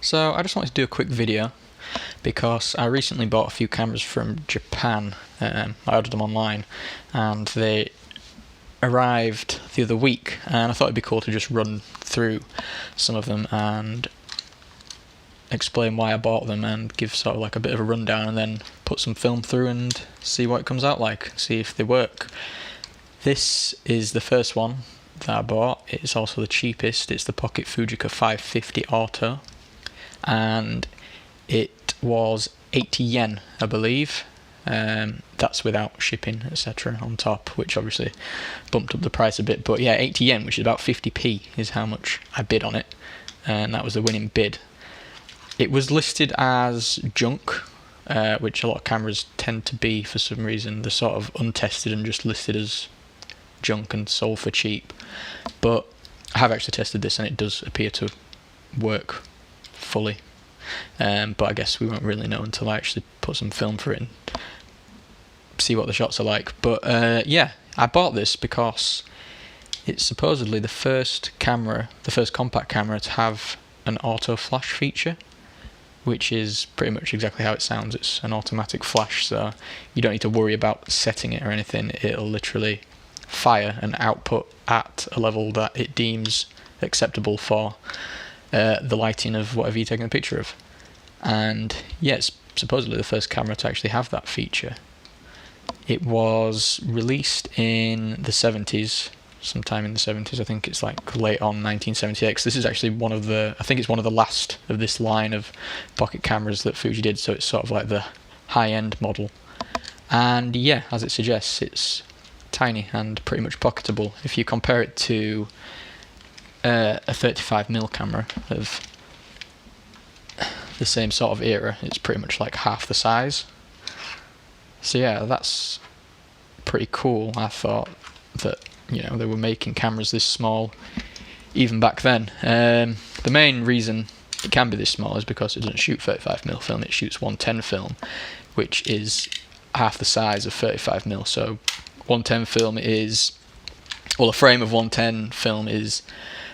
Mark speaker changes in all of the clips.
Speaker 1: So I just wanted to do a quick video because I recently bought a few cameras from Japan. I ordered them online and they arrived the other week, and I thought it'd be cool to just run through some of them and explain why I bought them and give sort of like a bit of a rundown, and then put some film through and see what it comes out like, see if they work. This is the first one that I bought. It's also the cheapest. It's the Pocket Fujica 550 Auto, and it was 80 yen, I believe. That's without shipping, etc. on top, which obviously bumped up the price a bit. But yeah, 80 yen, which is about 50p, is how much I bid on it, and that was the winning bid. It was listed as junk, which a lot of cameras tend to be for some reason. They're sort of untested and just listed as junk and sold for cheap. But I have actually tested this and it does appear to work fully. But I guess we won't really know until I actually put some film for it and see what the shots are like. But yeah, I bought this because it's supposedly the first compact camera to have an auto flash feature, which is pretty much exactly how it sounds. It's an automatic flash, so you don't need to worry about setting it or anything. It'll literally fire and output at a level that it deems acceptable for the lighting of whatever you're taking a picture of. And yeah, it's supposedly the first camera to actually have that feature. It was released in the 70s, sometime in the 70s. I think it's like late on 1978. This is actually I think it's one of the last of this line of pocket cameras that Fuji did, so it's sort of like the high-end model. And yeah, as it suggests, it's tiny and pretty much pocketable. If you compare it to a 35mm camera of the same sort of era, it's pretty much like half the size. So yeah, that's pretty cool. I thought that, you know, they were making cameras this small even back then. The main reason it can be this small is because it doesn't shoot 35mm film, it shoots 110 film, which is half the size of 35mm. So 110 film is, well, a frame of 110 film is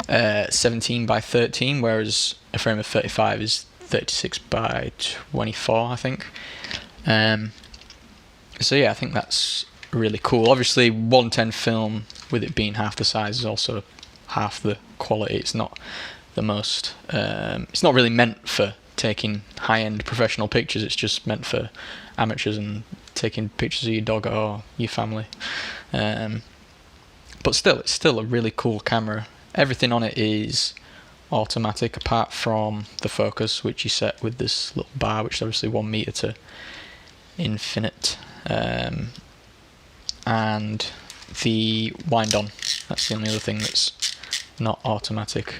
Speaker 1: 17 by 13, whereas a frame of 35 is 36 by 24, I think. So yeah, I think that's really cool. Obviously 110 film, with it being half the size, is also half the quality. It's not the most it's not really meant for taking high-end professional pictures. It's just meant for amateurs and taking pictures of your dog or your family. But still, it's still a really cool camera. Everything on it is automatic apart from the focus, which you set with this little bar, which is obviously 1 meter to infinite, and the wind on. That's the only other thing that's not automatic.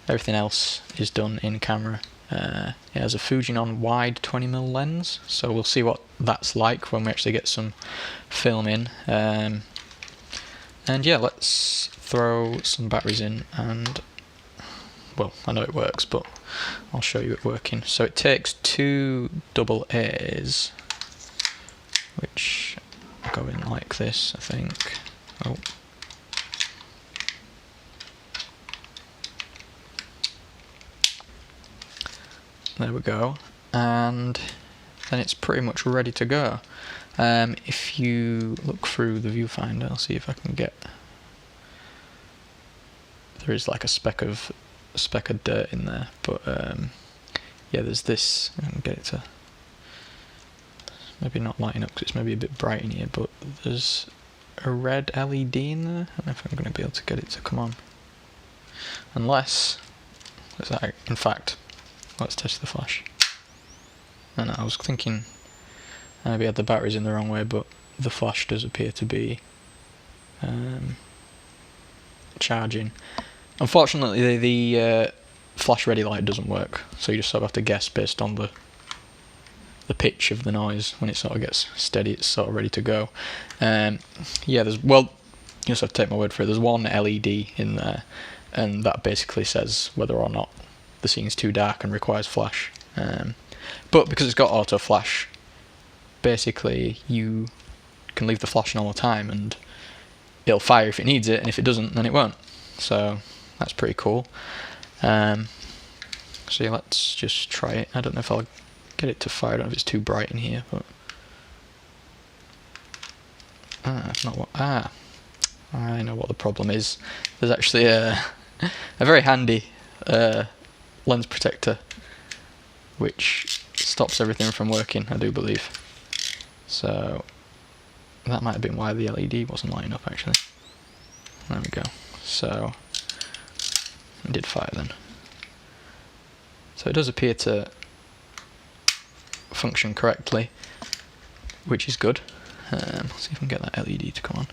Speaker 1: Everything else is done in camera. It has a Fujinon wide 20mm lens, so we'll see what that's like when we actually get some film in. And yeah, let's throw some batteries in, and well, I know it works, but I'll show you it working. So it takes 2 AA's, which go in like this, I think. Oh. There we go. And then it's pretty much ready to go. If you look through the viewfinder, I'll see if I can get... There is like a speck of dirt in there, but yeah, there's this. I can get it to maybe not lighting up because it's maybe a bit bright in here, but there's a red LED in there. I don't know if I'm going to be able to get it to come on. Unless, in fact, let's test the flash. And I was thinking maybe I had the batteries in the wrong way, but the flash does appear to be charging. Unfortunately, the flash ready light doesn't work, so you just sort of have to guess based on the pitch of the noise. When it sort of gets steady, it's sort of ready to go. Yeah, you just have to take my word for it. There's one LED in there, and that basically says whether or not the scene's too dark and requires flash. But because it's got auto flash, basically you can leave the flash on all the time and it'll fire if it needs it, and if it doesn't, then it won't. So that's pretty cool. So yeah, let's just try it. I don't know if I'll get it to fire. I don't know if it's too bright in here, but not what. I know what the problem is. There's actually a very handy lens protector which stops everything from working, I do believe. So that might have been why the LED wasn't lighting up actually. There we go. So it did fire then. So it does appear to function correctly, which is good. Let's see if we can get that LED to come on.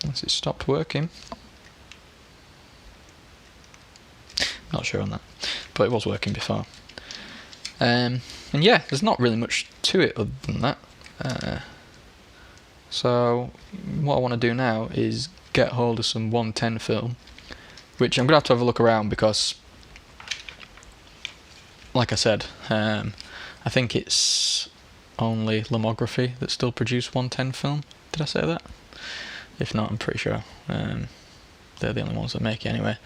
Speaker 1: Once it stopped working. Not sure on that, but it was working before. And yeah, there's not really much to it other than that. So what I want to do now is get hold of some 110 film, which I'm going to have a look around because, like I said, I think it's only Lomography that still produce 110 film. Did I say that? If not, I'm pretty sure. They're the only ones that make it anyway.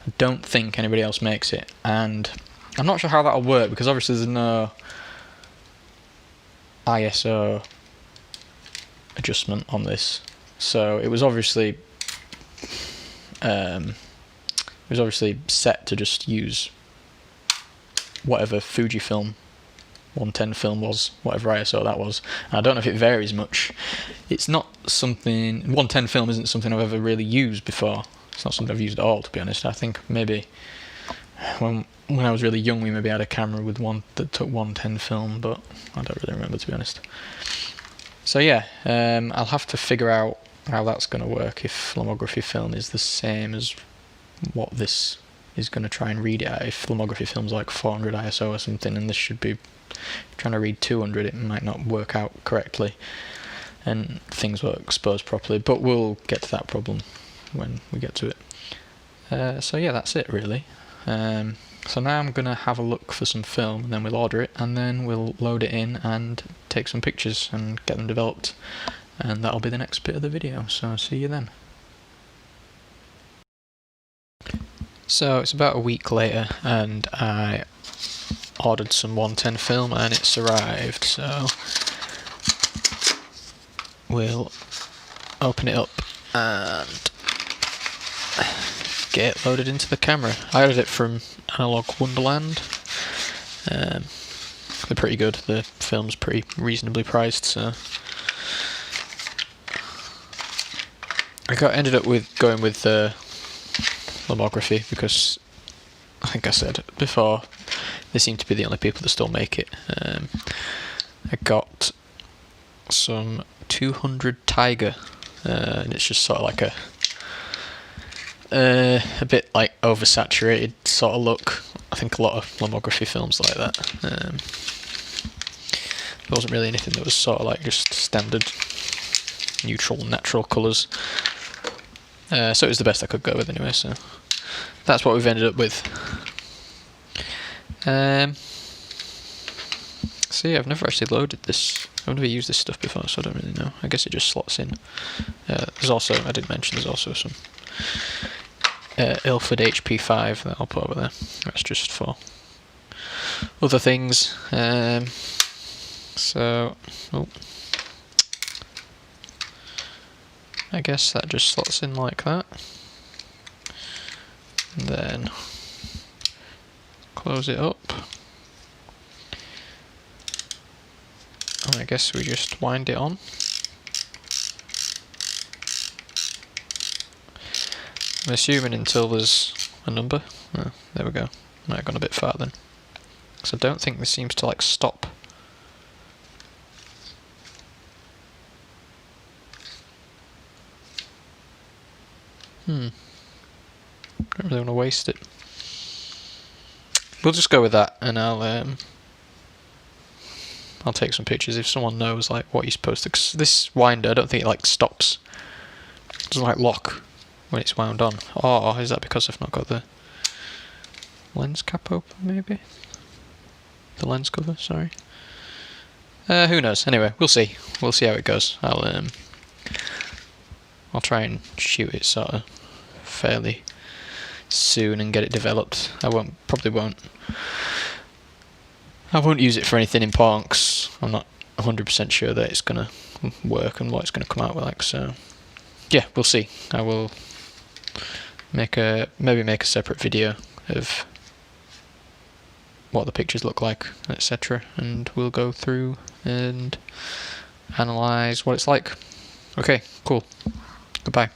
Speaker 1: I don't think anybody else makes it, and I'm not sure how that'll work because obviously there's no ISO adjustment on this, so it was obviously set to just use whatever Fujifilm 110 film was, whatever ISO that was. And I don't know if it varies much. It's not something, 110 film isn't something I've ever really used before. It's not something I've used at all, to be honest. I think maybe when I was really young we maybe had a camera with one that took 110 film, but I don't really remember, to be honest. So yeah, I'll have to figure out how that's going to work if Lomography film is the same as what this is going to try and read it at. If Lomography film's like 400 ISO or something and this should be trying to read 200, it might not work out correctly and things won't expose properly, but we'll get to that problem when we get to it. So yeah, that's it really. So now I'm going to have a look for some film and then we'll order it and then we'll load it in and take some pictures and get them developed, and that'll be the next bit of the video, so see you then. So it's about a week later and I ordered some 110 film and it's arrived, so we'll open it up and get it loaded into the camera. I ordered it from Analog Wonderland. They're pretty good. The film's pretty reasonably priced, so I ended up going with the Lomography because I think I said before they seem to be the only people that still make it. I got some 200 Tiger, and it's just sort of like a bit like oversaturated sort of look. I think a lot of Lomography films like that. There wasn't really anything that was sort of like just standard neutral natural colours. So it was the best I could go with anyway, so that's what we've ended up with. So yeah, I've never actually loaded this. I've never used this stuff before, so I don't really know. I guess it just slots in. There's also, I did mention, there's also some Ilford HP5 that I'll put over there. That's just for other things. So, I guess that just slots in like that. And then close it up. And I guess we just wind it on. I'm assuming until there's a number. Oh, there we go. Might have gone a bit far then. So I don't think this seems to like stop. Don't really want to waste it. We'll just go with that, and I'll take some pictures if someone knows like what you're supposed to. Cause this winder, I don't think it like stops. It doesn't like lock when it's wound on. Or is that because I've not got the lens cap open? Maybe the lens cover. Sorry. Who knows? Anyway, we'll see. We'll see how it goes. I'll try and shoot it sort of fairly soon and get it developed. I probably won't use it for anything important 'cause I'm not 100% sure that it's gonna work and what it's gonna come out with like. So yeah, we'll see. I will maybe make a separate video of what the pictures look like, etc., and we'll go through and analyze what it's like. Okay, cool. Goodbye.